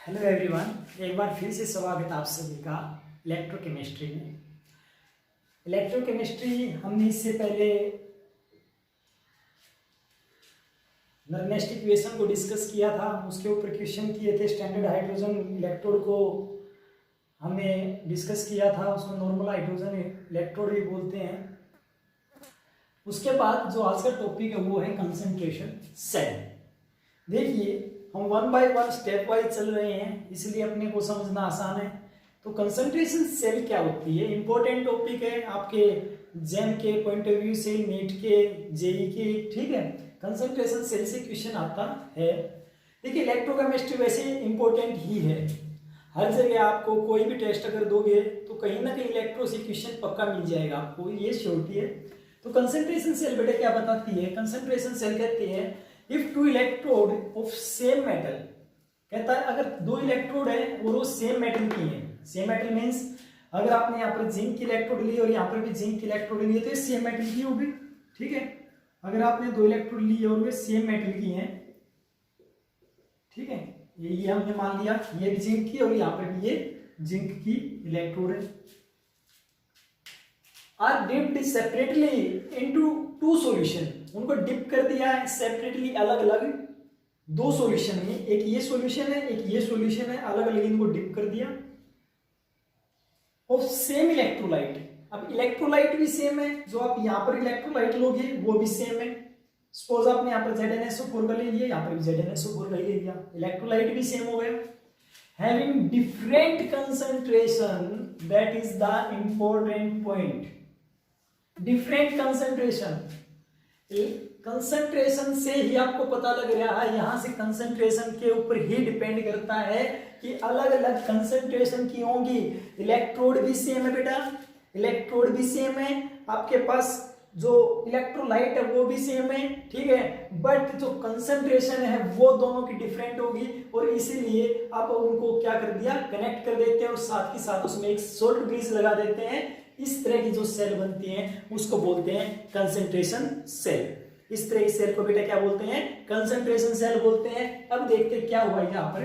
Hello everyone, एक बार फिर से स्वागत आप सभी का इलेक्ट्रोकेमिस्ट्री में। इलेक्ट्रोकेमिस्ट्री हमने इससे पहले नर्नेस्ट इक्वेशन को डिस्कस किया था, उसके ऊपर क्वेश्चन किए थे। स्टैंडर्ड हाइड्रोजन इलेक्ट्रोड को हमने डिस्कस किया था, उसको नॉर्मल हाइड्रोजन इलेक्ट्रोड भी बोलते हैं। उसके बाद जो आज का टॉपिक है वो है कंसंट्रेशन सेल। देखिए, हम one by one stepwise चल रहे हैं, इसलिए अपने को समझना आसान है। तो कंसंट्रेशन सेल क्या होती है, इंपॉर्टेंट टॉपिक है आपके जेम के पॉइंट ऑफ व्यू से, नीट के, जेई के, ठीक है। कंसंट्रेशन सेल से क्वेश्चन आता है। देखिए, इलेक्ट्रोकेमिस्ट्री वैसे इंपॉर्टेंट ही है, हर जगह आपको कोई भी टेस्ट अगर दोगे तो कहीं ना कहीं इलेक्ट्रो से क्वेश्चन पक्का मिल जाएगा आपको, ये श्योरिटी है। तो कंसंट्रेशन सेल बेटे क्या बताती है? कंसंट्रेशन सेल कहती है if two electrode of same metal, कहता है अगर दो इलेक्ट्रोड है और वो सेम मेटल की है। सेम मेटल मींस अगर आपने यहाँ पर जिंक की इलेक्ट्रोड ली और यहाँ पर भी जिंक की इलेक्ट्रोड ली तो ये सेम मेटल की होगी, ठीक है। अगर आपने दो इलेक्ट्रोड ली और वे सेम मेटल की हैं, ठीक है, ये हमने मान लिया ये भी जिंक की और यहाँ पर भी ये जिंक की इलेक्ट्रोड है। Are dipped separately into two solution, उनको डिप कर दिया है सेपरेटली, अलग अलग दो सॉल्यूशन में, एक ये सॉल्यूशन है एक ये सॉल्यूशन है, अलग अलग इनको डिप कर दिया। ऑफ सेम इलेक्ट्रोलाइट, अब इलेक्ट्रोलाइट भी सेम है, जो आप यहां पर इलेक्ट्रोलाइट लोगे वो भी सेम है। सपोज आपने यहां पर ZnSO4 का ले लिया, यहां पर भी ZnSO4 का ले लिया, इलेक्ट्रोलाइट भी सेम हो गया। Having different concentration, that is the important point. Different concentration, concentration से ही आपको पता लग रहा है, यहां से कंसंट्रेशन के ऊपर ही डिपेंड करता है कि अलग अलग कंसंट्रेशन की होंगी। इलेक्ट्रोड भी सेम है बेटा, इलेक्ट्रोड भी सेम है, आपके पास जो इलेक्ट्रोलाइट है वो भी सेम है, ठीक है, बट जो कंसंट्रेशन है वो दोनों की डिफरेंट होगी और इसीलिए आप उनको क्या कर दिया, कनेक्ट कर देते हैं और साथ के साथ उसमें एक शॉर्ट ब्रिज लगा देते हैं। इस तरह की जो सेल बनती हैं उसको बोलते हैं कंसंट्रेशन सेल। इस तरह की सेल को बेटा क्या बोलते हैं? कंसंट्रेशन सेल बोलते हैं। अब देखते हैं क्या हुआ यहाँ पर।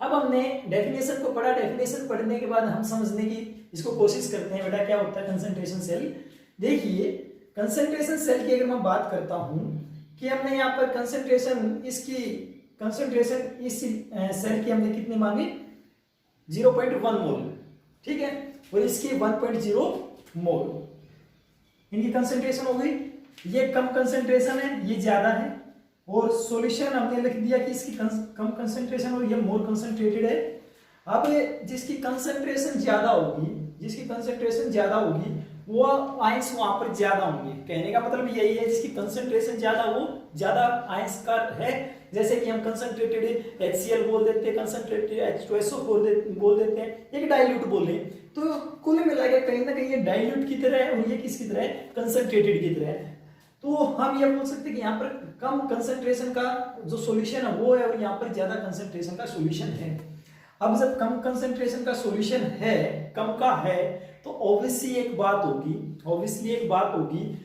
अब हमने डेफिनेशन को पढ़ा, डेफिनेशन पढ़ने के बाद हम समझने की इसको कोशिश करते हैं बेटा क्या होता है कंसंट्रेशन सेल। देखिए, कंसंट्रेशन सेल की अगर मैं बात करता हूं कि हमने यहाँ पर कंसंट्रेशन, इसकी कंसंट्रेशन इस सेल की हमने कितनी मानी, 0.1 मोल, ठीक है, और इसकी 1.0 मोल, इनकी कंसंट्रेशन हो गई। ये कम कंसंट्रेशन है, ये ज्यादा है, और सॉल्यूशन हमने लिख दिया कि इसकी कम कंसंट्रेशन और ये मोर कंसंट्रेटेड है। अब जिसकी कंसंट्रेशन ज्यादा होगी, जिसकी कंसंट्रेशन ज्यादा होगी वो आयंस वहां पर ज्यादा होंगे। कहने का मतलब यही है, जिसकी कंसंट्रेशन ज्यादा वो ज्यादा आयंस का है। जैसे कि हम कंसंट्रेटेड HCl बोल देते हैं, कंसंट्रेटेड H2SO4 बोल देते हैं, एक डाइल्यूट बोले, तो कुल मिला के कहीं ना कहीं ये डाइल्यूट की तरह है और ये किसकी तरह है, कंसंट्रेटेड की तरह है। तो हम ये बोल सकते हैं कि यहाँ पर कम कंसंट्रेशन का जो सॉल्यूशन है वो है और यहाँ पर ज्यादा कंसंट्रेशन का सॉल्यूशन है। अब जब कम कंसंट्रेशन का सॉल्यूशन है, कम का है, तो ऑब्वियसली एक बात होगी,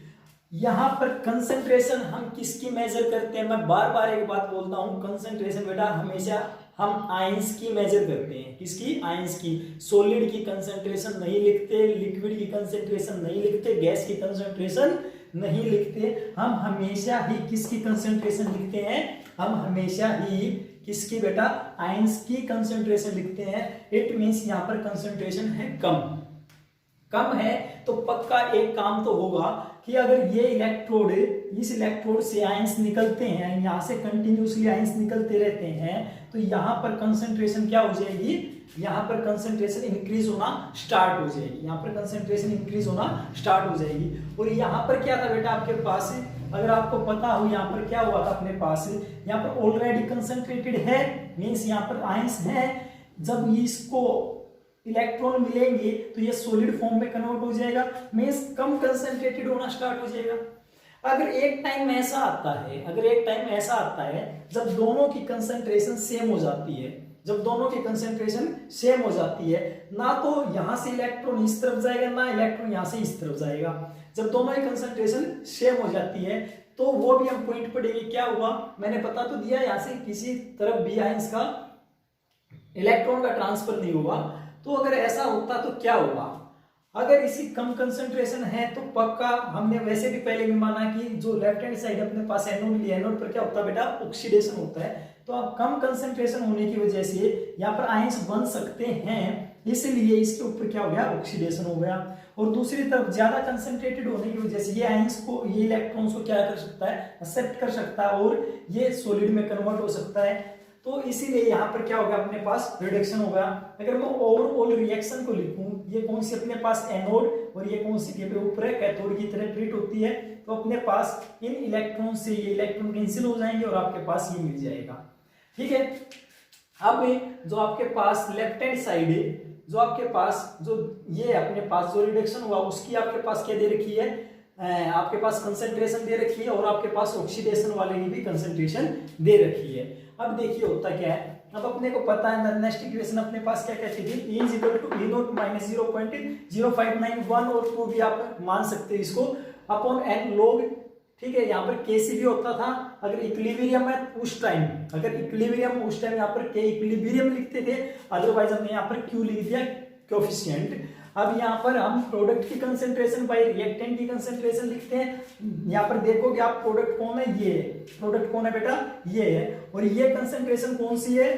यहां पर कंसंट्रेशन हम किसकी मेजर करते हैं? मैं बार बार एक बात बोलता हूं, कंसंट्रेशन बेटा हमेशा हम आयंस की मेजर करते हैं। किसकी? आयंस की। सॉलिड की कंसंट्रेशन नहीं लिखते, लिक्विड की कंसंट्रेशन नहीं लिखते, गैस की कंसंट्रेशन नहीं लिखते, हम हमेशा ही किसकी कंसंट्रेशन लिखते हैं? हम हमेशा ही किसकी बेटा? आयंस की कंसंट्रेशन लिखते हैं। इट मींस यहां पर कंसंट्रेशन है कम है, तो पक्का एक काम तो होगा कि अगर ये इलेक्ट्रोड, इस इलेक्ट्रोड से आयंस निकलते हैं, यहां से कंटिन्यूसली आयंस निकलते रहते हैं, तो यहां पर कंसंट्रेशन क्या हो जाएगी? यहां पर कंसंट्रेशन इंक्रीज होना स्टार्ट हो जाएगी, यहां पर कंसंट्रेशन इंक्रीज होना स्टार्ट हो जाएगी। और यहां पर क्या था बेटा आपके पास, अगर आपको पता हो यहाँ पर क्या हुआ था अपने पास, यहाँ पर ऑलरेडी कंसंट्रेटेड है, मींस यहाँ पर आयंस है, जब इसको इलेक्ट्रॉन मिलेंगे तो ये सॉलिड फॉर्म में कन्वर्ट हो जाएगा, मींस कम कंसंट्रेटेड होना स्टार्ट हो जाएगा। अगर एक टाइम ऐसा आता है जब दोनों की कंसंट्रेशन सेम हो जाती है, जब दोनों की कंसंट्रेशन सेम हो जाती है, ना तो यहां से इलेक्ट्रॉन इस तरफ जाएगा ना इलेक्ट्रॉन यहां से इस तरफ जाएगा, जब दोनों की कंसंट्रेशन सेम हो जाती है तो वो भी हम पॉइंट पढ़ेंगे क्या हुआ। मैंने बता तो दिया, यहां से किसी तरफ भी आयंस का इलेक्ट्रॉन का ट्रांसफर नहीं हुआ। तो अगर ऐसा होता तो क्या हुआ, अगर इसकी कम कंसंट्रेशन है तो पक्का हमने वैसे भी पहले भी माना कि जो लेफ्ट हैंड साइड अपने पास एनोड लिया, एनोड पर क्या होता है बेटा, ऑक्सीडेशन होता है। तो अब कम कंसंट्रेशन होने की वजह से यहाँ पर आयंस बन सकते हैं, इसलिए इसके ऊपर क्या हो गया, ऑक्सीडेशन हो गया। और दूसरी तरफ ज्यादा कंसंट्रेटेड होने की वजह से ये आयंस को, ये इलेक्ट्रॉन्स को क्या कर सकता है, एक्सेप्ट कर सकता है और ये सॉलिड में कन्वर्ट हो सकता है। तो इसीलिए यहाँ पर क्या होगा, अपने पास रिडक्शन होगा। अगर मैं ओवरऑल रिएक्शन को लिखूं, ये कौन सी अपने पास एनोड और ये कौन सी के ऊपर है, कैथोड की तरह ट्रीट होती है। तो अपने पास इन इलेक्ट्रॉन से ये इलेक्ट्रॉन कैंसिल हो जाएंगे और आपके पास ये मिल जाएगा। ठीक है, अब जो आपके पास लेफ्ट हैंड साइड है, जो आपके पास जो ये अपने पास जो रिडक्शन हुआ उसकी आपके पास क्या दे रखी है, आपके पास कंसंट्रेशन दे रखी है और आपके पास ऑक्सीडेशन वाले की भी कंसंट्रेशन दे रखी है। अब देखिए होता क्या है, अब अपने को पता है नेक्स्ट इक्वेशन अपने पास क्या कहती थी, E = E0 - 0.0591 और 2 भी आप मान सकते हैं इसको अपॉन n log। ठीक है, यहाँ पर Kc भी होता था अगर इक्विलिब्रियम है उस टाइम, अगर इक्विलिब्रियम उस टाइम यहाँ पर K इक्विलिब्रियम लिखते थे, अदरवाइज हमने यहाँ पर Q लिख दिया कोएफिशिएंट। अब यहाँ पर हम प्रोडक्ट की कंसंट्रेशन बाय रिएक्टेंट की कंसंट्रेशन लिखते हैं। यहाँ पर देखोगे आप प्रोडक्ट कौन है, ये प्रोडक्ट कौन है बेटा, ये है। और ये कंसंट्रेशन कौन सी है,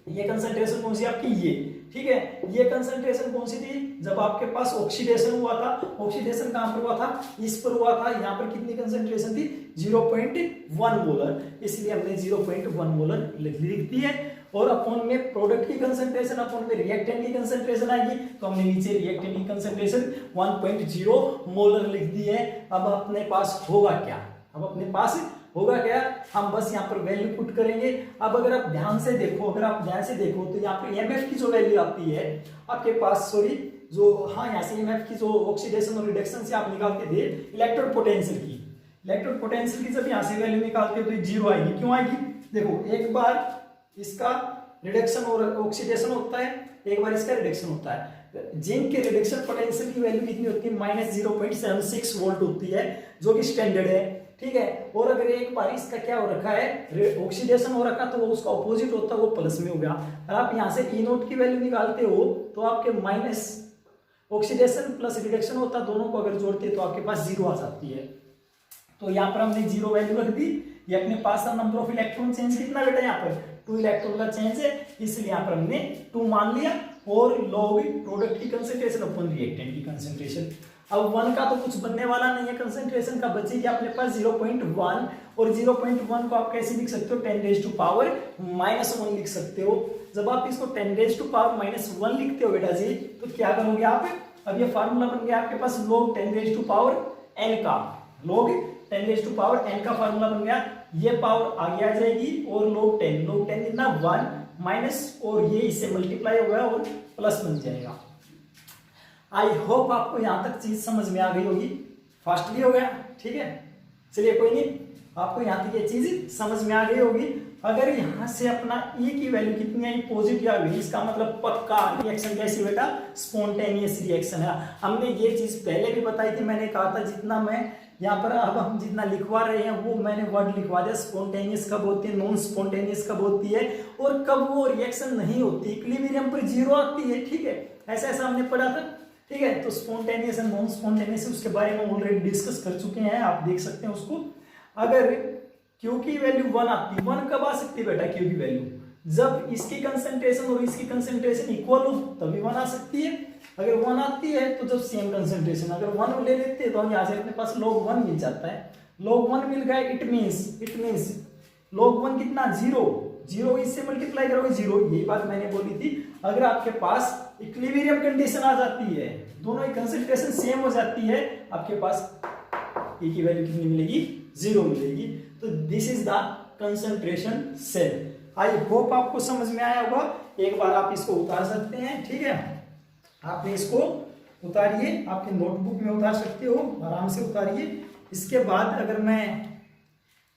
ये कंसंट्रेशन कौन सी आपकी, ये। ठीक है, ये कंसंट्रेशन कौन सी थी, जब आपके पास ऑक्सीडेशन हुआ था। ऑक्सीडेशन कहां पर हुआ था, इस पर हुआ था। यहाँ पर कितनी कंसंट्रेशन थी, 0.1 मोलर, इसलिए हमने 0.1 मोलर लिख दी है। और अपॉन में प्रोडक्ट की कंसंट्रेशन, अपॉन में रिएक्टेंट की कंसंट्रेशन आएगी, तो हमने नीचे रिएक्टेंट की कंसंट्रेशन 1.0 मोलर लिख दी है। अब अपने पास होगा क्या, अब अपने पास होगा क्या, हम बस यहाँ पर वैल्यू पुट करेंगे। अब अगर आप ध्यान से देखो, अगर आप ध्यान से देखो तो यहाँ पर EMF की जो वैल्यू आती है आपके पास, सॉरी जो, हाँ यहाँ से EMF की जो ऑक्सीडेशन और रिडक्शन से आप निकालते थे इलेक्ट्रोड पोटेंशियल की, इलेक्ट्रोड पोटेंशियल की जब यहाँ से वैल्यू निकालते हो तो 0 आएगी। क्यों आएगी, देखो एक बार इसका रिडक्शन और ऑक्सीडेशन होता है, एक बार इसका रिडक्शन होता है। जिंक के रिडक्शन पोटेंशियल की वैल्यू कितनी होती है, -0.76 वोल्ट होती है, जो कि स्टैंडर्ड है। ठीक है, और अगर एक बार इसका क्या हो रखा है, ऑक्सीडेशन हो रखा, तो वो उसका ऑपोजिट होता है, वो प्लस में हो गया। और आप यहाँ से E0 की वैल्यू निकालते हो तो आपके माइनस ऑक्सीडेशन प्लस रिडक्शन होता है, दोनों को अगर जोड़ते तो आपके पास 0 आ जाती है। तो यहाँ पर हमने 0 वैल्यू रख दी। ये अपने पास नंबर ऑफ इलेक्ट्रॉन चेंज कितना बेटा, यहाँ पर 2 इलेक्ट्रॉन का चेंज है, इसलिए यहाँ पर हमने 2 मान लिया। और log प्रोडक्ट की कंसंट्रेशन अपॉन रिएक्टेंट की कंसंट्रेशन। अब 1 का तो कुछ बनने वाला नहीं है, कंसंट्रेशन का बचेगी अपने पास 0.1, और 0.1 को आप कैसे लिख सकते हो, 10⁻⁻1 लिख सकते हो। जब आप इसको 10⁻⁻1 लिखते हो बेटा जी, तो क्या करोगे आप, अब ये फार्मूला बन गया आपके पास log 10⁻n का, log 10⁻n का फार्मूला बन गया। ये पावर आगे आ जाएगी और log 10 कितना 1 माइनस, और ये इससे मल्टीप्लाई हो गया और प्लस बन जाएगा। आई होप आपको यहां तक चीज समझ में आ गई होगी, फास्ट भी हो गया। ठीक है, चलिए कोई नहीं, आपको यहां तक ये चीज समझ में आ गई होगी। अगर यहां से अपना E की वैल्यू कितनी आई, पॉजिटिव आ गई, इसका मतलब पक्का रिएक्शन कैसी बेटा, स्पॉन्टेनियस रिएक्शन है। हमने ये चीज पहले भी बताई थी, मैंने कहा था जितना मैं यहाँ पर अब हम जितना लिखवा रहे हैं वो मैंने वर्ड लिखवा दिया, स्पॉन्टेनियस कब होती है, नॉन स्पॉन्टेनियस कब होती है, और कब वो रिएक्शन नहीं होती, इक्विलिब्रियम पर 0 आती है। ठीक है, ऐसा ऐसा हमने पढ़ा था। ठीक है, तो स्पॉन्टेनियस एंड नॉन स्पॉन्टेनियस उसके बारे में ऑलरेडी डिस्कस कर चुके हैं, आप देख सकते हैं उसको। अगर Q की वैल्यू 1 आती है, 1 कब आ सकती है बेटा Q की वैल्यू, जब इसकी कंसंट्रेशन और इसकी कंसंट्रेशन इक्वल हो तभी 1 आ सकती है। अगर 1 आती है तो जब सेम कंसंट्रेशन, अगर 1 ले लेते हैं तो हम यहाँ से अपने पास log 1 मिल जाता है। log 1 मिल गया, इट मीन्स log 1 कितना 0 इससे मल्टीप्लाई करोगे 0, यही बात मैंने बोली थी। अगर आपके पास इक्विलिब्रियम कंडीशन आ जाती है, दोनों की कंसंट्रेशन सेम हो जाती है, आपके पास E की वैल्यू कितनी मिलेगी, 0 मिलेगी। तो this is the concentration cell. I hope आपको समझ में आया होगा। एक बार आप इसको उतार सकते हैं। ठीक है, आपने इसको उतारिए, आपके नोटबुक में उतार सकते हो, आराम से उतारिए। इसके बाद अगर मैं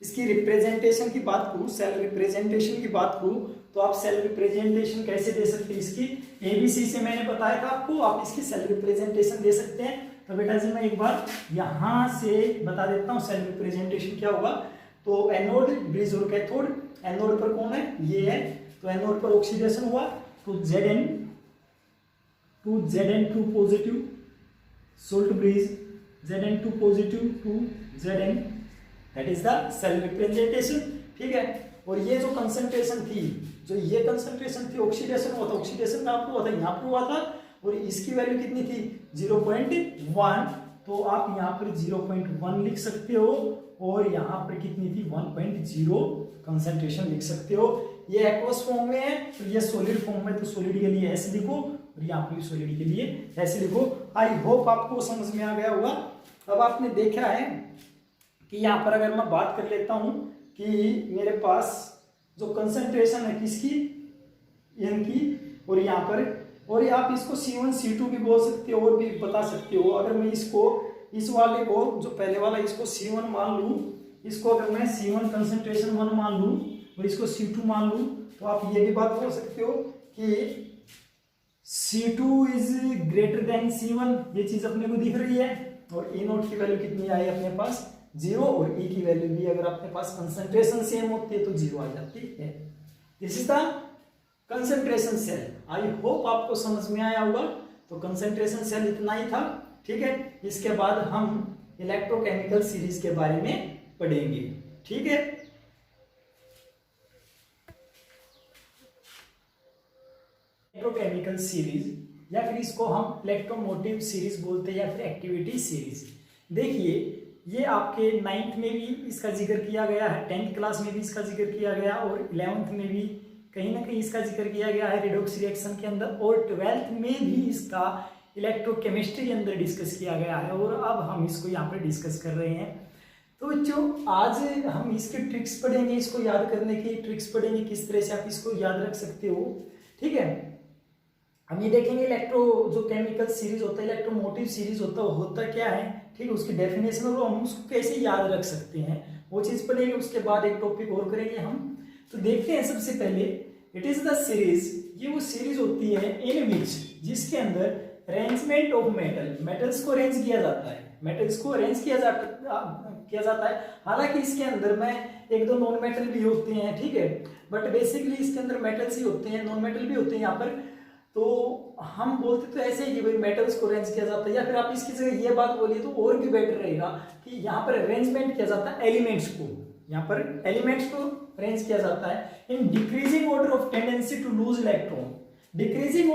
इसकी रिप्रेजेंटेशन की बात करूं, सेल रिप्रेजेंटेशन की बात करूं, तो आप सेल रिप्रेजेंटेशन कैसे दे सकते हैं, इसकी ABC से मैंने बताया था आपको, आप इसकी सेल रिप्रेजेंटेशन दे सकते हैं। तो बेटा जी मैं एक बार यहां से बता देता हूं सेल रिप्रेजेंटेशन क्या होगा। तो एनोड, ब्रिज और कैथोड। एनोड पर कौन है, ये है, तो एनोड पर ऑक्सीडेशन हुआ तो Zn2 positive, salt bridge Zn2 positive to Zn, that is the cell representation. ठीक है, और ये जो कंसंट्रेशन थी, जो ये कंसंट्रेशन थी, ऑक्सीडेशन हुआ था, ऑक्सीडेशन कहाँ पर हुआ था, यहाँ पर हुआ था, और इसकी वैल्यू कितनी थी 0.1, तो आप यहाँ पर 0.1 लिख सकते हो, और यहाँ पर कितनी थी 1.0 कंसंट्रेशन लिख सकते हो। ये एक्वस फॉर्म में है, तो ये सॉलिड फॉर्म में, तो सॉलिड के लिए ऐसे लिखो, और यहाँ पर भी सॉलिड के लिए ऐसे लिखो। आई होप आपको समझ में आ गया होगा। अब आपने देखा है कि यहाँ पर अगर मैं बात कर लेता हूँ कि मेरे पास जो कंसंट्रेशन है किसकी, इनकी, और यहाँ पर, और आप इसको C1 C2 भी बोल सकते हो और भी बता सकते हो। अगर मैं इसको, इस वाले को, जो पहले वाला, इसको C1 मान लूँ, इसको अगर मैं C1 कंसंट्रेशन 1 मान लूँ और इसको C2 मान लूँ, तो आप ये भी बात बोल सकते हो कि C2 is greater than C1। ये चीज अपने को दिख रही है, और E नोट की वैल्यू कितनी आई अपने पास 0, और E की वैल्यू भी अगर अपने पास कंसंट्रेशन सेम होती है तो 0 आ जाती है। This is the concentration cell. I hope आपको समझ में आया होगा। तो कंसंट्रेशन सेल इतना ही था। ठीक है, इसके बाद हम इलेक्ट्रोकेमिकल सीरीज के बारे में पढ़ेंगे। ठीक है, इलेक्ट्रोकेमिकल सीरीज, या फिर इसको हम इलेक्ट्रोमोटिव सीरीज बोलते हैं, या फिर एक्टिविटी सीरीज। देखिए, ये आपके 9th में भी इसका जिक्र किया गया है, 10th क्लास में भी इसका जिक्र किया गया, और 11th में भी कहीं ना कहीं इसका जिक्र किया गया है रिडॉक्स रिएक्शन के अंदर, और 12th में भी इसका इलेक्ट्रोकेमिस्ट्री के अंदर डिस्कस किया गया है, और अब हम इसको यहाँ पर डिस्कस कर रहे हैं। तो जो आज हम इसके ट्रिक्स पढ़ेंगे, इसको याद करने की ट्रिक्स पढ़ेंगे, किस तरह से आप इसको याद रख सकते हो। ठीक है, हम ये देखेंगे इलेक्ट्रो जो केमिकल सीरीज होता है, इलेक्ट्रोमोटिव सीरीज होता क्या है, ठीक है, उसकी डेफिनेशन, और हम उसको कैसे याद रख सकते हैं, वो चीज पढ़ेंगे। उसके बाद एक टॉपिक और करेंगे हम। तो देखते हैं सबसे पहले, इट इज द सीरीज, ये वो सीरीज होती है इन विच, जिसके अंदर अरेंजमेंट ऑफ मेटल्स को अरेंज किया जाता है, मेटल्स को अरेंज किया जाता है। हालांकि इसके अंदर में एक दो नॉन मेटल भी होते हैं, ठीक है, बट बेसिकली इसके अंदर मेटल्स ही होते हैं, नॉन मेटल भी होते हैं यहाँ पर। तो हम बोलते तो ऐसे ही कि भाई मेटल्स को अरेंज किया जाता है, या फिर आप इसकी जगह ये बात बोलिए तो और भी बेटर रहेगा कि यहाँ पर अरेंजमेंट किया जाता है एलिमेंट्स को, यहाँ पर एलिमेंट्स को अरेंज किया जाता है in decreasing order of tendency to lose electron. Decreasing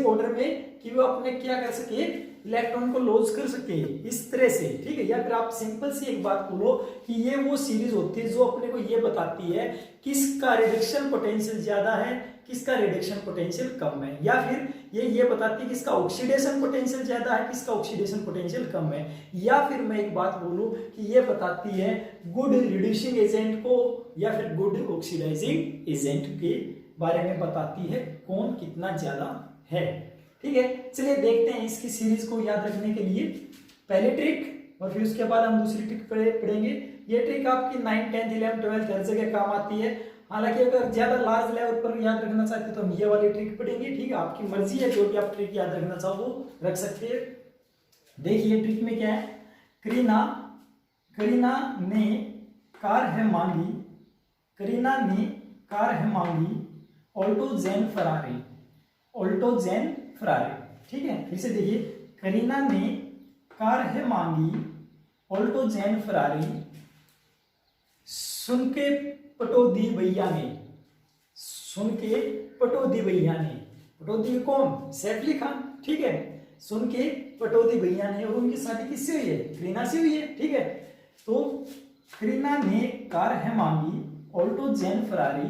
order में कि वो अपने क्या कर सके, इलेक्ट्रॉन को लॉस कर सके, इस तरह से। ठीक है, या फिर आप सिंपल सी एक बात बोलो कि ये वो सीरीज होती है जो अपने को ये बताती है किसका रिडक्शन पोटेंशियल ज्यादा है, किसका रिडक्शन पोटेंशियल कम है, या फिर ये बताती है किसका ऑक्सीडेशन पोटेंशियल ज्यादा है, किसका ऑक्सीडेशन पोटेंशियल कम है। या फिर मैं एक बात बोलूं कि ये बताती है गुड रिड्यूसिंग एजेंट को या फिर गुड ऑक्सीडाइजिंग एजेंट के बारे में बताती है कौन कितना ज्यादा है। ठीक है, चलिए देखते हैं इसकी सीरीज को याद रखने के लिए पहले ट्रिक, और फिर उसके बाद हम दूसरी ट्रिक पढ़ेंगे। ये ट्रिक आपकी 9th 10th 11th 12th हर जगह काम आती है। हालांकि अगर ज्यादा लार्ज लेवल पर याद रखना चाहते तो हम ये वाली ट्रिक पढ़ेंगे। ठीक है, आपकी मर्जी है, जो भी आप ट्रिक याद रखना चाहो वो रख सकते हैं। देखिए ट्रिक में क्या है, करीना ने कार है मांगी ऑल्टो जेन फरारी। ठीक है, फिर से देखिए, करीना ने कार है मांगी ऑल्टो जेन फरारी, सुन के पटो दी भैया ने, पटो दी कौन, सैफ अली खान। ठीक है, सुन के पटो दी भैया ने, और उनकी शादी किससे हुई है, करीना से हुई है। ठीक है, तो करीना ने कार है मांगी ऑल्टो जेन फरारी,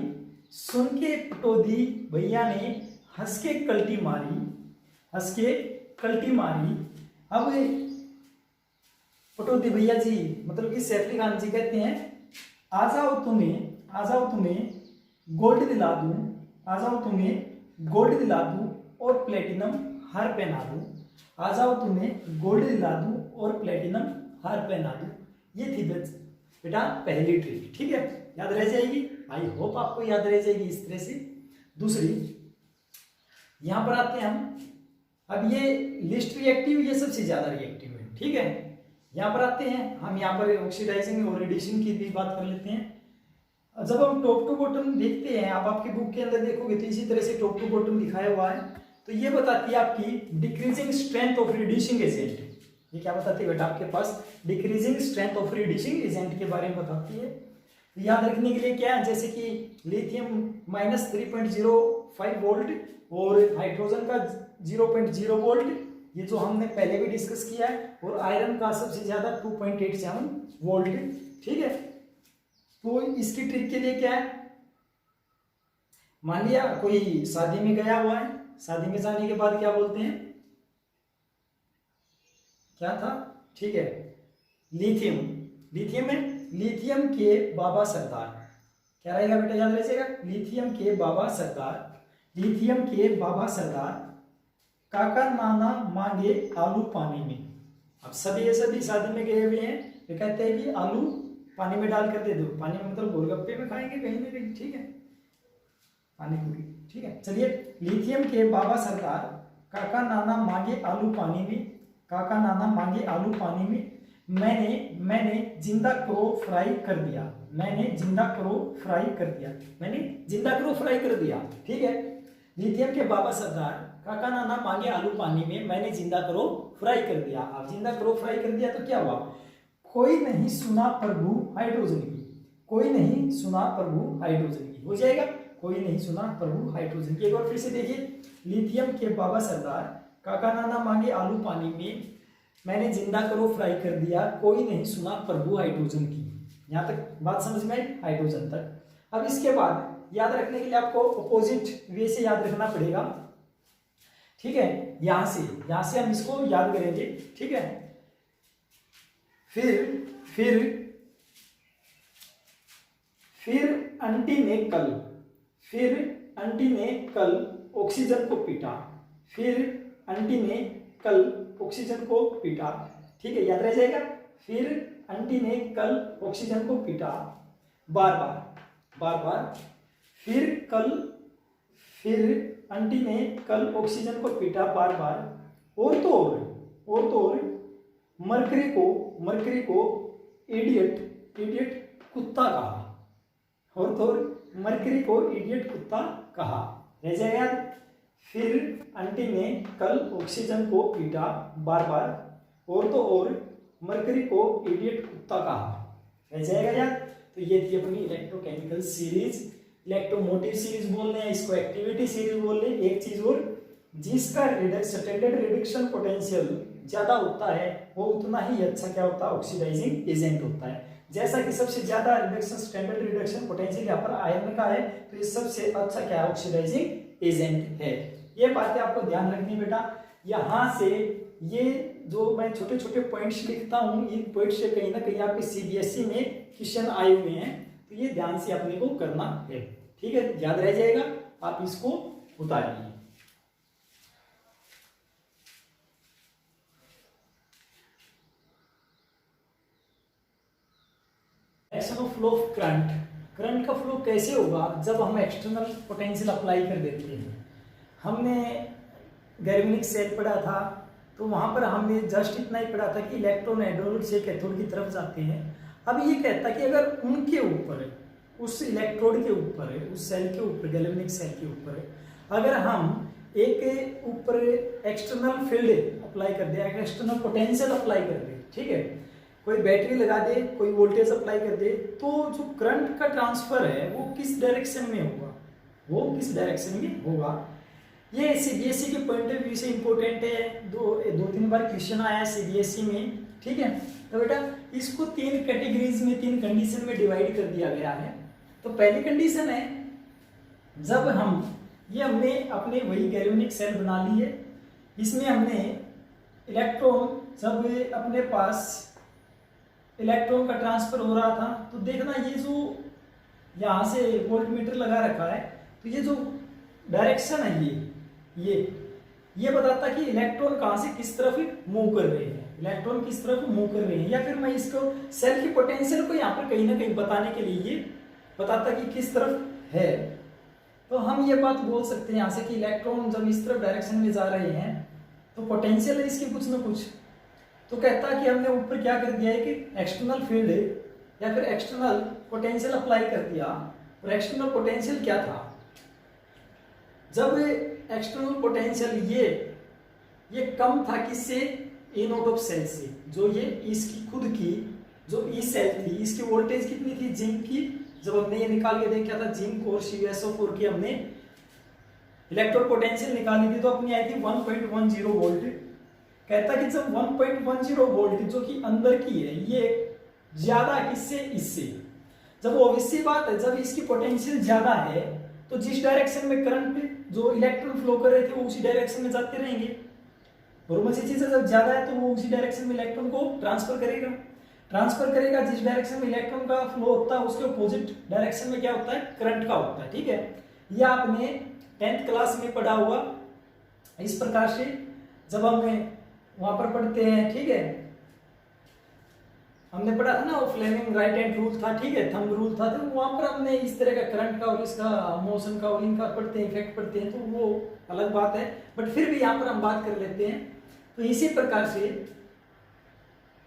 सुन के पटो दी भैया ने, हंस के कल्टी मारी। अब पटो दी भैया जी मतलब कि सैफ अली खान जी कहते हैं, आ जाओ तुम्हें गोल्ड दिला दूं और प्लेटिनम हार पहना दूं। आ जाओ तुम्हें गोल्ड दिला दूं और प्लेटिनम हार पहना दूं। ये थी बेटा पहली ट्रिक। ठीक है, याद रह जाएगी, आई होप आपको याद रह जाएगी इस तरह से। दूसरी, यहां पर आते हैं हम, अब ये लिस्ट रिएक्टिव, ये सबसे ज्यादा रिएक्टिव है। ठीक है, यहां पर आते हैं हम, यहां पर ऑक्सीडाइजिंग और रिड्यूसिंग की भी बात कर लेते हैं। जब हम टॉप टू बॉटम देखते हैं, आप आपकी बुक के अंदर देखोगे तो इसी तरह से टॉप टू बॉटम दिखाया हुआ है। तो ये बताती है आपकी decreasing strength of reducing agent. ये क्या बताती है बेटा आपके पास? Decreasing strength of reducing agent के बारे में बताती है। याद रखने के लिए क्या है, जैसे कि लिथियम -3.05 वोल्ट और हाइड्रोजन का 0.0 वोल्ट, ये जो हमने पहले भी डिस्कस किया है, और आयरन का सबसे ज्यादा 2.87 वोल्ट। ठीक है, तो इसकी ट्रिक के लिए क्या है, मान लिया कोई शादी में गया हुआ है, शादी में जाने के बाद क्या बोलते हैं, क्या था? ठीक है, लिथियम, लिथियम में लिथियम के बाबा सरदार, क्या रहेगा बेटा? याद रखिएगा, लिथियम के बाबा सरदार, लिथियम के बाबा सरदार, काका नाना मांगे आलू पानी में। अब सभी शादी में गए हुए हैं, वे कहते हैं कि आलू पानी में डाल कर दे दो। पानी में मतलब गोलगप्पे में खाएंगे कहीं ना कहीं, ठीक है, पानी पूरी। ठीक है, चलिए, लिथियम के बाबा सरदार, काका नाना मांगे आलू पानी में, काका नाना मांगे आलू पानी में, मैंने जिंदा क्रो फ्राई कर दिया, मैंने जिंदा क्रो फ्राई कर दिया, मैंने जिंदा क्रो फ्राई कर दिया। ठीक है, लिथियम के बाबा सरदार, काका नाना मांगे आलू पानी में, मैंने जिंदा क्रो फ्राई कर दिया। अब जिंदा क्रो फ्राई कर दिया तो क्या हुआ? कोई नहीं सुना प्रभु हाइड्रोजन की, कोई नहीं सुना प्रभु हाइड्रोजन की, हो जाएगा, कोई नहीं सुना प्रभु हाइड्रोजन की। एक बार फिर से देखिए, लिथियम के बाबा सरदार, काका नाना मांगे आलू पानी में, मैंने जिंदा करो फ्राई कर दिया, कोई नहीं सुना प्रभु हाइड्रोजन की। यहां तक बात समझ में आई, हाइड्रोजन तक। अब इसके बाद याद रखने के लिए आपको अपोजिट वे से याद रखना पड़ेगा। ठीक है, यहां से हम इसको याद करेंगे। ठीक है, फिर आंटी ने कल ऑक्सीजन को पीटा, फिर आंटी ने कल ऑक्सीजन को पीटा। ठीक है, याद रह जाएगा, फिर आंटी ने कल ऑक्सीजन को पीटा, बार बार, फिर आंटी ने कल ऑक्सीजन को पीटा बार बार, और तो और मरकरी को इडियट कुत्ता कहा, और तो मरकरी को इडियट कुत्ता कहा। रह जाएगा याद, फिर आंटी ने कल ऑक्सीजन को पीटा बार बार, और तो और मरकरी को इडियट कुत्ता कहा। रह जाएगा याद। तो ये थी अपनी इलेक्ट्रोकेमिकल सीरीज, इलेक्ट्रोमोटिव सीरीज बोल रहे हैं इसको, एक्टिविटी सीरीज बोल रहे हैं। एक चीज और, जिसका स्टैंडर्ड रिडक्शन पोटेंशियल ज्यादा होता है वो उतना ही अच्छा क्या होता है? ऑक्सीडाइजिंग एजेंट होता है। जैसा कि सबसे ज्यादा रिडक्शन स्टैंडर्ड रिडक्शन पोटेंशियल यहाँ पर आयरन का है, तो ये सबसे अच्छा क्या है? ऑक्सीडाइजिंग एजेंट है। ये बातें आपको ध्यान रखनी बेटा। यहाँ से ये जो मैं छोटे छोटे पॉइंट्स लिखता हूँ, इन पॉइंट्स से कहीं ना कहीं आपके सीबीएसई में क्वेश्चन आए हुए हैं, तो ये ध्यान से अपने को करना है। ठीक है, याद रह जाएगा, आप इसको उतारिए। Direction of flow of current, current का फ्लो कैसे होगा? जब हम एक्सटर्नल पोटेंशियल अप्लाई कर देते हैं। हमने गैल्वेनिक सेल पढ़ा था, तो वहां पर हमने जस्ट इतना ही पढ़ा था कि इलेक्ट्रॉन एनोड से कैथोड की तरफ जाते हैं। अब ये कहता है कि अगर उनके ऊपर, उस इलेक्ट्रोड के ऊपर, उस सेल के ऊपर, गैल्वेनिक सेल के ऊपर अगर हम एक ऊपर एक्सटर्नल फील्ड अप्लाई कर दे, एक्सटर्नल पोटेंशियल अप्लाई कर दे, ठीक है, कोई बैटरी लगा दे, कोई वोल्टेज अप्लाई कर दे, तो जो करंट का ट्रांसफर है वो किस डायरेक्शन में होगा? वो किस डायरेक्शन में होगा? ये सीबीएसई के पॉइंट ऑफ व्यू से इंपॉर्टेंट है। दो तीन बार क्वेश्चन आया है सीबीएसई में। ठीक है, तो बेटा इसको तीन कैटेगरीज में, तीन कंडीशन में डिवाइड कर दिया गया है। तो पहली कंडीशन है जब हमने अपने वही गैल्वेनिक सेल बना ली है, इसमें हमने इलेक्ट्रॉन, जब अपने पास इलेक्ट्रॉन का ट्रांसफर हो रहा था, तो देखना ये जो यहाँ से वोल्टमीटर लगा रखा है, तो ये जो डायरेक्शन है ये बताता कि इलेक्ट्रॉन कहाँ से किस तरफ मूव कर रहे हैं, इलेक्ट्रॉन किस तरफ मूव कर रहे हैं। या फिर मैं इसको सेल की पोटेंशियल को यहाँ पर कहीं ना कहीं बताने के लिए ये बताता कि किस तरफ है। तो हम ये बात बोल सकते हैं यहाँ से कि इलेक्ट्रॉन जब इस तरफ डायरेक्शन में जा रहे हैं तो पोटेंशियल है इसकी कुछ ना कुछ। तो कहता है कि हमने ऊपर क्या कर दिया है कि एक्सटर्नल फील्ड या फिर एक्सटर्नल पोटेंशियल अप्लाई कर दिया। और एक्सटर्नल पोटेंशियल क्या था, जब एक्सटर्नल पोटेंशियल ये कम था किससे, ए नोट ऑफ सेल से, जो ये इसकी खुद की जो ई सेल थी, इसकी वोल्टेज कितनी थी जिंक की, जब हमने ये निकाल के देखा था जिंक और CuSO4 की हमने इलेक्ट्रोड पोटेंशियल निकाली थी तो अपनी आई थी 1.10 वोल्ट। कहता कि जब 1.10 वोल्ट जो कि अंदर की है ये ज्यादा किससे, इससे, जब ऑब्वियसली बात है जब इसकी पोटेंशियल ज्यादा है तो जिस डायरेक्शन में करंट जो इलेक्ट्रॉन फ्लो कर रहे थे वो उसी डायरेक्शन में जाते रहेंगे। नॉर्मल सी चीज है, जब ज्यादा है तो वो उसी डायरेक्शन में इलेक्ट्रॉन को ट्रांसफर करेगा जिस डायरेक्शन में इलेक्ट्रॉन का फ्लो होता है उसके अपोजिट डायरेक्शन में क्या होता है, करंट का होता है। ठीक है, ये आपने 10th क्लास में पढ़ा हुआ इस प्रकार से, जब हमें वहां पर पढ़ते हैं। ठीक है, हमने पढ़ा था ना वो फ्लेमिंग राइट हैंड रूल था, ठीक है, थंब रूल था, तो वहां पर हमने इस तरह का करंट का और इसका मोशन का और इनका पढ़ते हैं, इफेक्ट पढ़ते हैं, तो वो अलग बात है, बट फिर भी यहाँ पर हम बात कर लेते हैं। तो इसी प्रकार से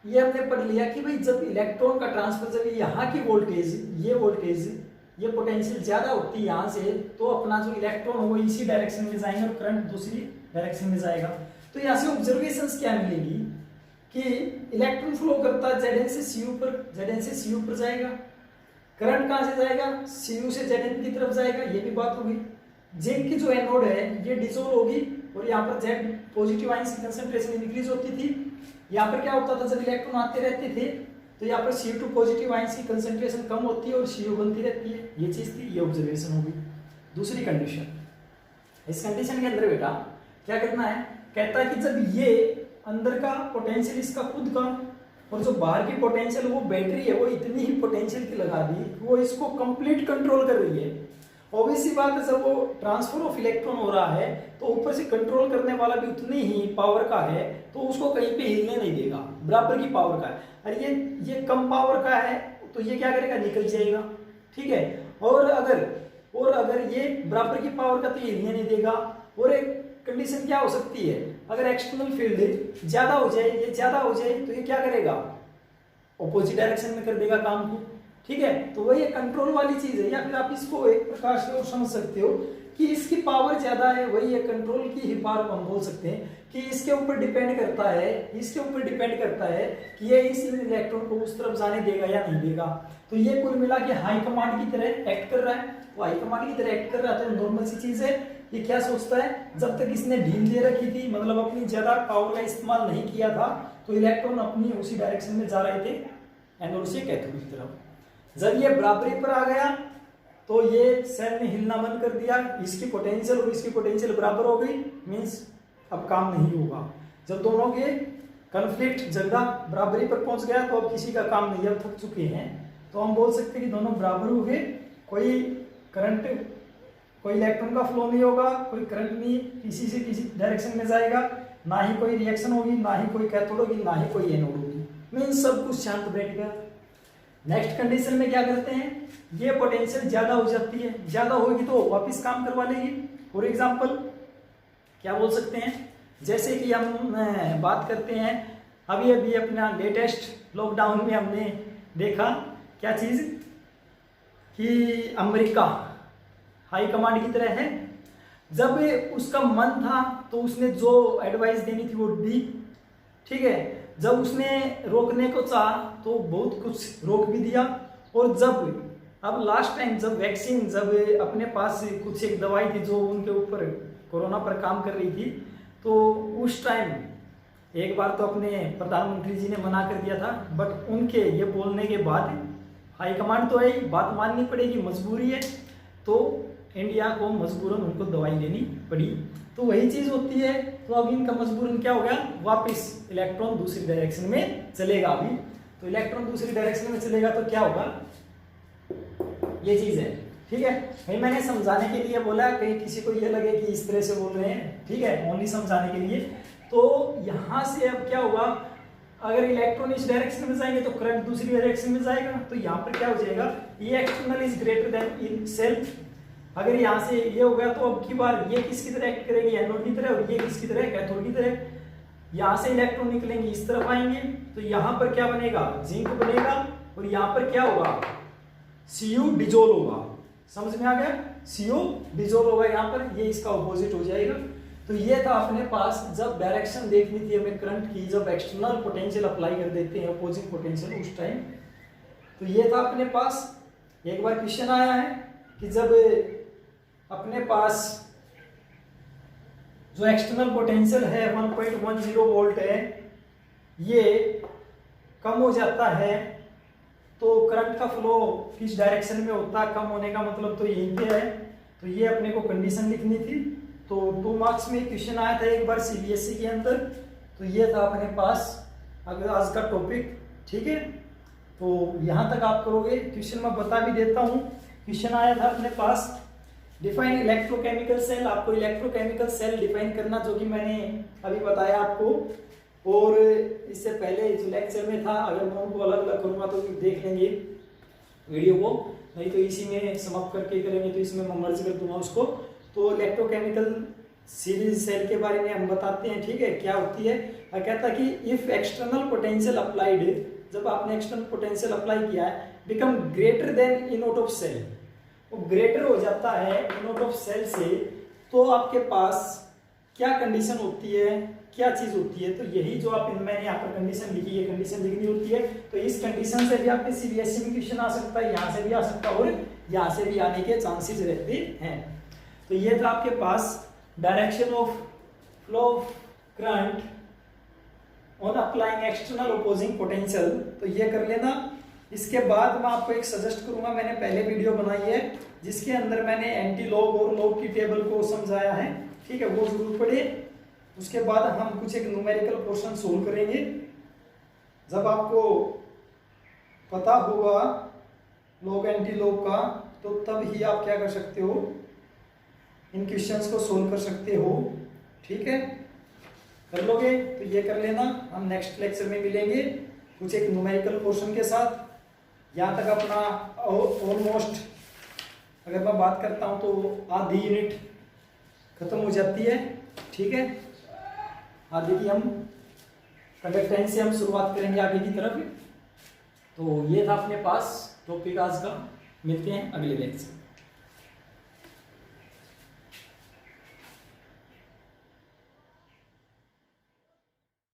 ये हमने पढ़ लिया कि भाई जब इलेक्ट्रॉन का ट्रांसफर, जब यहाँ की वोल्टेज ये पोटेंशियल ज्यादा होती है यहाँ से, तो अपना जो इलेक्ट्रॉन हो वो इसी डायरेक्शन में जाएंगे और करंट दूसरी डायरेक्शन में जाएगा। तो यहाँ से ऑब्जर्वेशंस क्या मिलेगी कि इलेक्ट्रॉन फ्लो करता है Zn से Cu पर जाएगा, करंट कहाँ से जाएगा, Cu से Zn की तरफ जाएगा, ये भी बात होगी। जिंक की जो एनोड है ये डिसोल्व होगी और यहाँ पर Z पॉजिटिव आयंस की कंसंट्रेशन इंक्रीज होती थी। यहाँ पर क्या होता था, जब इलेक्ट्रॉन आते रहते थे तो यहाँ पर Cu2 पॉजिटिव आयंस की कंसंट्रेशन कम होती है और Cu बनती रहती है, ये चीज थी, ये ऑब्जर्वेशन होगी। दूसरी कंडीशन, इस कंडीशन के अंदर बेटा क्या करना है, कहता है कि जब ये अंदर का पोटेंशियल इसका खुद का और जो बाहर की पोटेंशियल वो बैटरी है वो इतनी ही पोटेंशियल की लगा दी, वो इसको कंप्लीट कंट्रोल कर रही है। ऑब्वियसली बात है, जब वो ट्रांसफर ऑफ इलेक्ट्रॉन हो रहा है तो ऊपर से कंट्रोल करने वाला भी उतनी ही पावर का है, तो उसको कहीं पे हिलने नहीं देगा, बराबर की पावर का है। और ये कम पावर का है तो ये क्या करेगा, निकल जाएगा। ठीक है, और अगर ये बराबर की पावर का तो ये हिलने नहीं देगा। और एक कंडीशन क्या हो सकती है, अगर एक्सटर्नल फील्ड ज्यादा हो जाए तो ये क्या करेगा, ऑपोजिट डायरेक्शन में कर देगा काम को। ठीक है, तो वही कंट्रोल वाली चीज है, या फिर आप इसको एक प्रकार से और समझ सकते हो कि इसकी पावर ज्यादा है, वही है कंट्रोल की ही पावर हम बोल सकते हैं कि इसके ऊपर डिपेंड करता है कि ये इस इलेक्ट्रॉन को उस तरफ जाने देगा या नहीं देगा। तो ये कुल मिला के हाई कमांड की तरह एक्ट कर रहा है, वो हाई कमांड की तरह एक्ट कर रहा है, तो नॉर्मल सी चीज है। ये क्या सोचता है, जब तक इसने ढील दे रखी थी, मतलब अपनी ज्यादा पावर का इस्तेमाल नहीं किया था, तो इलेक्ट्रॉन अपनी उसी डायरेक्शन में जा रहे थे एनोड से कैथोड की तरफ। जब ये बराबरी पर आ गया तो ये सेल ने हिलना बंद कर दिया, इसकी पोटेंशियल और इसकी पोटेंशियल बराबर हो गई, मींस अब काम नहीं होगा। जब दोनों के कन्फ्लिक्ट झगड़ा बराबरी पर पहुंच गया तो अब किसी का काम नहीं, अब थक चुके हैं, तो हम बोल सकते हैं कि दोनों बराबर हो गए। कोई इलेक्ट्रॉन का फ्लो नहीं होगा, कोई करंट नहीं किसी से किसी डायरेक्शन में जाएगा, ना ही कोई रिएक्शन होगी, ना ही कोई कैथोड होगी, ना ही कोई एनोड होगी, मींस सब कुछ शांत बैठ गया। नेक्स्ट कंडीशन में क्या करते हैं, ये पोटेंशियल ज्यादा हो जाती है, ज्यादा होगी तो वापस काम करवा लेगी। फॉर एग्जांपल क्या बोल सकते हैं, जैसे कि हम बात करते हैं अभी अपना लेटेस्ट लॉकडाउन में हमने देखा क्या चीज कि अमेरिका हाई कमांड की तरह है, जब उसका मन था तो उसने जो एडवाइस देनी थी वो दी। ठीक है, जब उसने रोकने को चाहा तो बहुत कुछ रोक भी दिया, और जब अब लास्ट टाइम जब वैक्सीन जब अपने पास कुछ एक दवाई थी जो उनके ऊपर कोरोना पर काम कर रही थी, तो उस टाइम एक बार तो अपने प्रधानमंत्री जी ने मना कर दिया था, बट उनके ये बोलने के बाद हाई कमांड तो है, बात माननी पड़ेगी, मजबूरी है, तो इंडिया को मजबूरन उनको दवाई लेनी पड़ी। तो वही चीज होती है, तो अब इनका मजबूरन क्या हो गया, वापस इलेक्ट्रॉन दूसरी डायरेक्शन में चलेगा। अभी तो इलेक्ट्रॉन दूसरी डायरेक्शन में चलेगा तो क्या होगा, ये चीज है। ठीक है, भाई मैंने समझाने के लिए बोला, कहीं किसी को ये लगे कि इस तरह से बोल रहे हैं, ठीक है, ओनली समझाने के लिए। तो यहां से अब क्या होगा, अगर इलेक्ट्रॉन इस डायरेक्शन में जाएंगे तो करंट दूसरी डायरेक्शन में जाएगा, तो यहाँ पर क्या हो जाएगा, ये external is greater then in self. अगर यहाँ से ये हो गया तो अब की बार ये किसकी तरह एक्ट करेगी, एनोड की तरह, और ये किसकी तरह, कैथोड की तरह। यहाँ से इलेक्ट्रॉन निकलेंगे इस तरफ आएंगे, तो यहाँ पर क्या बनेगा, जिंक बनेगा, और यहाँ पर क्या होगा, Cu डिजोल्व होगा। समझ में आ गया, Cu डिजोल्व होगा यहाँ पर, ये इसका ऑपोजिट हो जाएगा। तो ये था अपने पास, जब डायरेक्शन देखनी थी हमें करंट की, जब एक्सटर्नल पोटेंशियल अप्लाई कर देते हैं अपोजिंग पोटेंशियल उस टाइम। तो ये था अपने पास। एक बार क्वेश्चन आया है कि जब अपने पास जो एक्सटर्नल पोटेंशियल है 1.10 वोल्ट है, ये कम हो जाता है तो करंट का फ्लो किस डायरेक्शन में होता है, कम होने का मतलब तो यहीं पे है। तो ये अपने को कंडीशन लिखनी थी। तो 2 मार्क्स में क्वेश्चन आया था एक बार सीबीएसई के अंदर। तो ये था अपने पास अगर आज का टॉपिक, ठीक है। तो यहाँ तक आप करोगे। क्वेश्चन मैं बता भी देता हूँ। क्वेश्चन आया था अपने पास, डिफाइन इलेक्ट्रोकेमिकल सेल। आपको इलेक्ट्रोकेमिकल सेल डिफाइन करना, जो कि मैंने अभी बताया आपको। और इससे पहले जो लेक्चर में था, अगर मैं उनको अलग अलग करूँगा तो देख लेंगे वीडियो को, नहीं तो इसी में समाप्त करके करेंगे, तो इसमें मैं मर्ज कर दूंगा उसको। तो इलेक्ट्रोकेमिकल सीरीज सेल के बारे में हम बताते हैं, ठीक है, क्या होती है। कहता है कि इफ एक्सटर्नल पोटेंशियल अप्लाइड, जब आपने एक्सटर्नल पोटेंशियल अप्लाई किया है, become greater than E naught of cell, वो ग्रेटर हो जाता है इनोट ऑफ सेल से, तो आपके पास क्या कंडीशन होती है, क्या चीज होती है। तो यही जो आप मैंने यहाँ पर कंडीशन लिखी है, कंडीशन लिखनी होती है। तो इस कंडीशन से भी आपके सीबीएसई में क्वेश्चन आ सकता है, यहाँ से भी आ सकता है और यहाँ से भी आने के चांसेस रहते हैं। तो ये था आपके पास direction of flow of current on applying external opposing potential. तो ये कर लेना। इसके बाद मैं आपको एक सजेस्ट करूंगा, मैंने पहले वीडियो बनाई है जिसके अंदर मैंने एंटी लॉग और लॉग की टेबल को समझाया है, ठीक है, वो जरूर पढ़े। उसके बाद हम कुछ एक न्यूमेरिकल पोर्शन सोल्व करेंगे। जब आपको पता होगा लॉग एंटी लॉग का, तो तब ही आप क्या कर सकते हो, इन क्वेश्चंस को सोल्व कर सकते हो, ठीक है। कर लोगे तो ये कर लेना। हम नेक्स्ट लेक्चर में मिलेंगे कुछ एक न्यूमेरिकल पोर्शन के साथ। यहाँ तक अपना ऑलमोस्ट अगर मैं बात करता हूँ तो आधी यूनिट खत्म हो जाती है, ठीक है। आगे की हम कंडक्टेंस से हम शुरुआत करेंगे आगे की तरफ। तो ये था अपने पास टॉपिक आज का। मिलते हैं अगले लेक्चर।